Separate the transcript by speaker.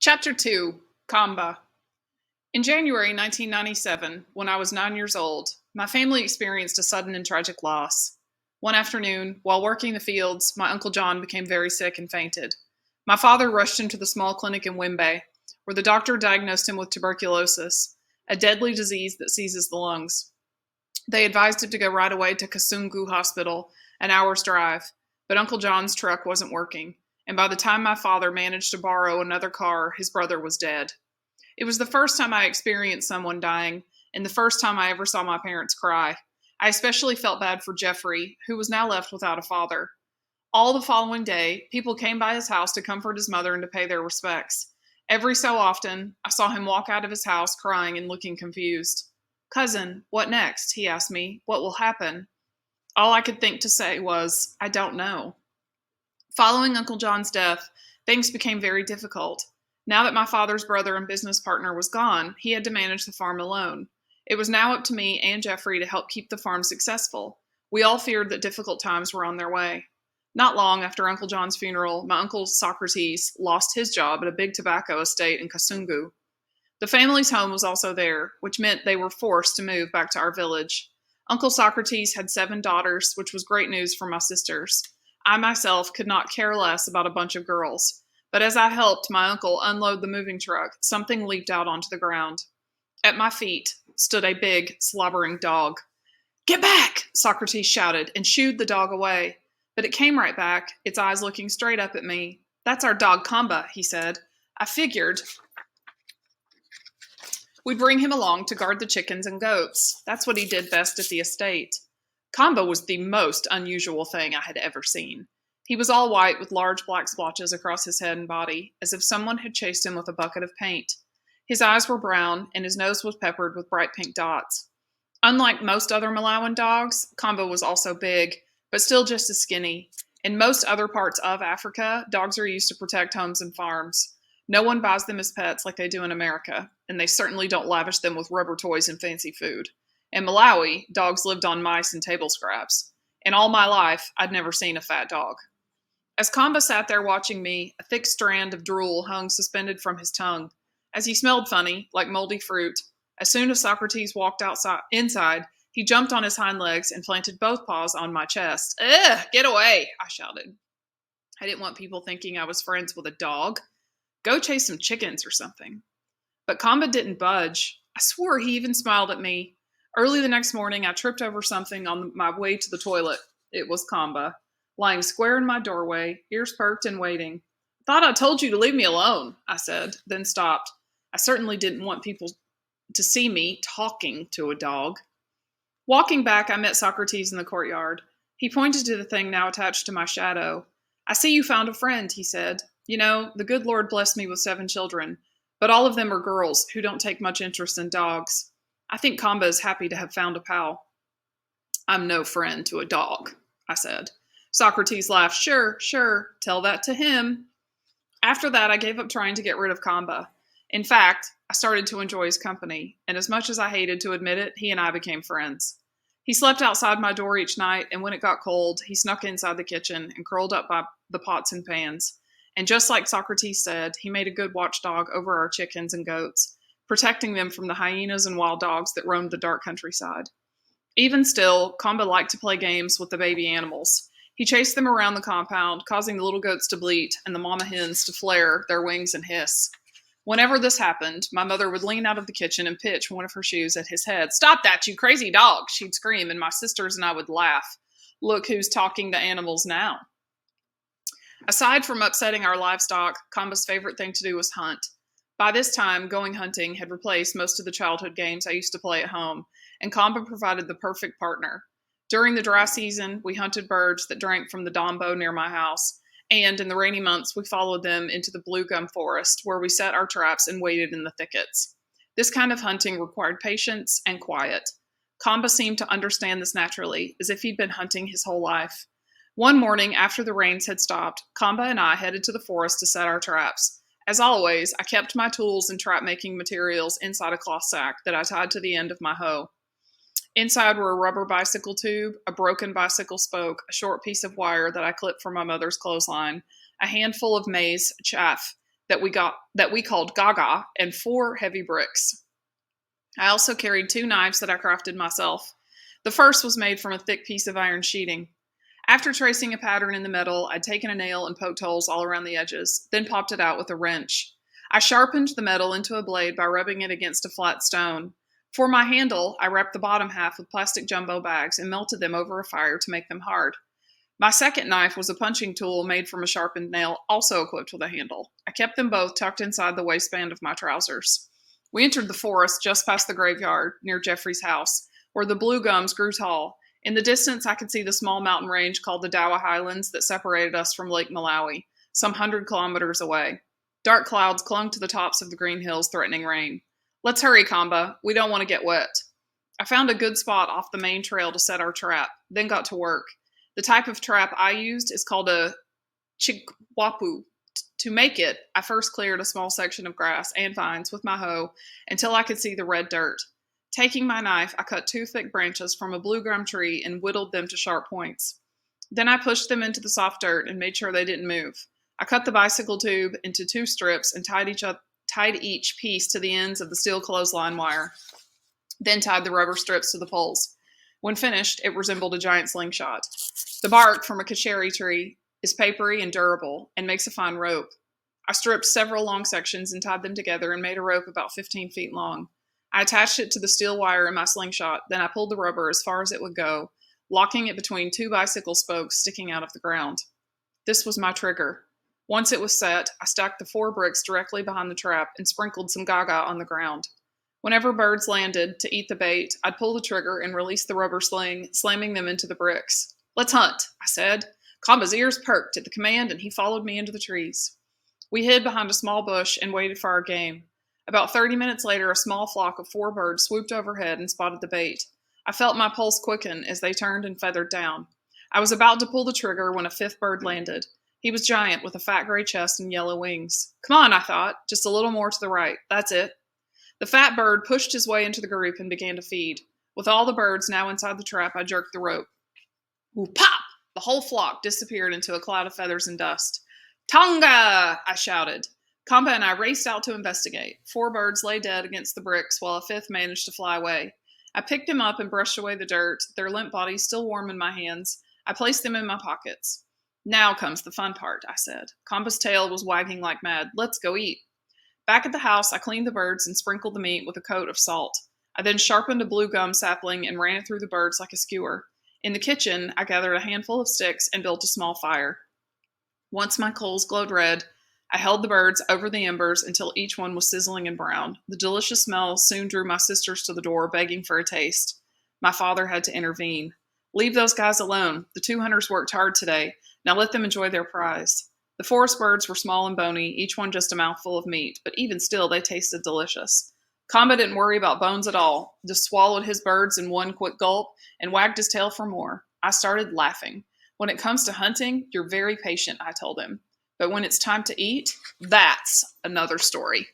Speaker 1: Chapter 2, Kamba. In January 1997, when I was 9 years old, my family experienced a sudden and tragic loss. One afternoon, while working the fields, my Uncle John became very sick and fainted. My father rushed him to the small clinic in Wimbe, where the doctor diagnosed him with tuberculosis, a deadly disease that seizes the lungs. They advised him to go right away to Kasungu Hospital, an hour's drive, but Uncle John's truck wasn't working, and by the time my father managed to borrow another car, his brother was dead. It was the first time I experienced someone dying, and the first time I ever saw my parents cry. I especially felt bad for Jeffrey, who was now left without a father. All the following day, people came by his house to comfort his mother and to pay their respects. Every so often, I saw him walk out of his house crying and looking confused. "Cousin, what next?" he asked me. "What will happen?" All I could think to say was, "I don't know." Following Uncle John's death, things became very difficult. Now that my father's brother and business partner was gone, he had to manage the farm alone. It was now up to me and Jeffrey to help keep the farm successful. We all feared that difficult times were on their way. Not long after Uncle John's funeral, my uncle Socrates lost his job at a big tobacco estate in Kasungu. The family's home was also there, which meant they were forced to move back to our village. Uncle Socrates had 7 daughters, which was great news for my sisters. I myself could not care less about a bunch of girls, but as I helped my uncle unload the moving truck, something leaped out onto the ground. At my feet stood a big, slobbering dog. "Get back!" Socrates shouted and shooed the dog away. But it came right back, its eyes looking straight up at me. "That's our dog Kamba," he said. "I figured we'd bring him along to guard the chickens and goats. That's what he did best at the estate." Kamba was the most unusual thing I had ever seen. He was all white with large black splotches across his head and body, as if someone had chased him with a bucket of paint. His eyes were brown, and his nose was peppered with bright pink dots. Unlike most other Malawian dogs, Kamba was also big, but still just as skinny. In most other parts of Africa, dogs are used to protect homes and farms. No one buys them as pets like they do in America, and they certainly don't lavish them with rubber toys and fancy food. In Malawi, dogs lived on mice and table scraps. In all my life, I'd never seen a fat dog. As Kamba sat there watching me, a thick strand of drool hung suspended from his tongue. As he smelled funny, like moldy fruit, as soon as Socrates walked inside, he jumped on his hind legs and planted both paws on my chest. "Ugh, get away!" I shouted. I didn't want people thinking I was friends with a dog. Go chase some chickens or something. But Kamba didn't budge. I swore he even smiled at me. Early the next morning, I tripped over something on my way to the toilet. It was Kamba, lying square in my doorway, ears perked and waiting. "Thought I told you to leave me alone," I said, then stopped. I certainly didn't want people to see me talking to a dog. Walking back, I met Socrates in the courtyard. He pointed to the thing now attached to my shadow. "I see you found a friend," he said. "You know, the good Lord blessed me with 7 children, but all of them are girls who don't take much interest in dogs. I think Kamba is happy to have found a pal." "I'm no friend to a dog," I said. Socrates laughed. Sure, tell that to him." After that, I gave up trying to get rid of Kamba. In fact, I started to enjoy his company, and as much as I hated to admit it, he and I became friends. He slept outside my door each night, and when it got cold, he snuck inside the kitchen and curled up by the pots and pans. And just like Socrates said, he made a good watchdog over our chickens and goats, protecting them from the hyenas and wild dogs that roamed the dark countryside. Even still, Kamba liked to play games with the baby animals. He chased them around the compound, causing the little goats to bleat and the mama hens to flare their wings and hiss. Whenever this happened, my mother would lean out of the kitchen and pitch one of her shoes at his head. "Stop that, you crazy dog!" she'd scream, and my sisters and I would laugh. Look who's talking to animals now. Aside from upsetting our livestock, Kamba's favorite thing to do was hunt. By this time, going hunting had replaced most of the childhood games I used to play at home, and Kamba provided the perfect partner. During the dry season, we hunted birds that drank from the Dombo near my house, and in the rainy months, we followed them into the blue gum forest, where we set our traps and waited in the thickets. This kind of hunting required patience and quiet. Kamba seemed to understand this naturally, as if he'd been hunting his whole life. One morning, after the rains had stopped, Kamba and I headed to the forest to set our traps. As always, I kept my tools and trap-making materials inside a cloth sack that I tied to the end of my hoe. Inside were a rubber bicycle tube, a broken bicycle spoke, a short piece of wire that I clipped from my mother's clothesline, a handful of maize chaff that we called Gaga, and 4 heavy bricks. I also carried 2 knives that I crafted myself. The first was made from a thick piece of iron sheeting. After tracing a pattern in the metal, I'd taken a nail and poked holes all around the edges, then popped it out with a wrench. I sharpened the metal into a blade by rubbing it against a flat stone. For my handle, I wrapped the bottom half with plastic jumbo bags and melted them over a fire to make them hard. My second knife was a punching tool made from a sharpened nail, also equipped with a handle. I kept them both tucked inside the waistband of my trousers. We entered the forest just past the graveyard, near Jeffrey's house, where the blue gums grew tall. In the distance, I could see the small mountain range called the Dawa Highlands that separated us from Lake Malawi, some 100 kilometers away. Dark clouds clung to the tops of the green hills, threatening rain. Let's hurry, Kamba. We don't want to get wet. I found a good spot off the main trail to set our trap, then got to work. The type of trap I used is called a chikwapu. To make it, I first cleared a small section of grass and vines with my hoe until I could see the red dirt. Taking my knife, I cut 2 thick branches from a blue gum tree and whittled them to sharp points. Then I pushed them into the soft dirt and made sure they didn't move. I cut the bicycle tube into 2 strips and tied each piece to the ends of the steel clothesline wire, then tied the rubber strips to the poles. When finished, it resembled a giant slingshot. The bark from a kasheri tree is papery and durable and makes a fine rope. I stripped several long sections and tied them together and made a rope about 15 feet long. I attached it to the steel wire in my slingshot, then I pulled the rubber as far as it would go, locking it between 2 bicycle spokes sticking out of the ground. This was my trigger. Once it was set, I stacked the 4 bricks directly behind the trap and sprinkled some gaga on the ground. Whenever birds landed to eat the bait, I'd pull the trigger and release the rubber sling, slamming them into the bricks. Let's hunt, I said. Kamba's ears perked at the command, and he followed me into the trees. We hid behind a small bush and waited for our game. About 30 minutes later, a small flock of 4 birds swooped overhead and spotted the bait. I felt my pulse quicken as they turned and feathered down. I was about to pull the trigger when a 5th bird landed. He was giant with a fat gray chest and yellow wings. Come on, I thought, just a little more to the right. That's it. The fat bird pushed his way into the group and began to feed. With all the birds now inside the trap, I jerked the rope. Ooh, pop! The whole flock disappeared into a cloud of feathers and dust. Tonga! I shouted. Kamba and I raced out to investigate. 4 birds lay dead against the bricks while a 5th managed to fly away. I picked him up and brushed away the dirt, their limp bodies still warm in my hands. I placed them in my pockets. Now comes the fun part, I said. Kamba's tail was wagging like mad. Let's go eat. Back at the house, I cleaned the birds and sprinkled the meat with a coat of salt. I then sharpened a blue gum sapling and ran it through the birds like a skewer. In the kitchen, I gathered a handful of sticks and built a small fire. Once my coals glowed red, I held the birds over the embers until each one was sizzling and brown. The delicious smell soon drew my sisters to the door, begging for a taste. My father had to intervene. Leave those guys alone. The 2 hunters worked hard today. Now let them enjoy their prize. The forest birds were small and bony, each one just a mouthful of meat, but even still, they tasted delicious. Kamba didn't worry about bones at all, just swallowed his birds in one quick gulp and wagged his tail for more. I started laughing. When it comes to hunting, you're very patient, I told him. But when it's time to eat, that's another story.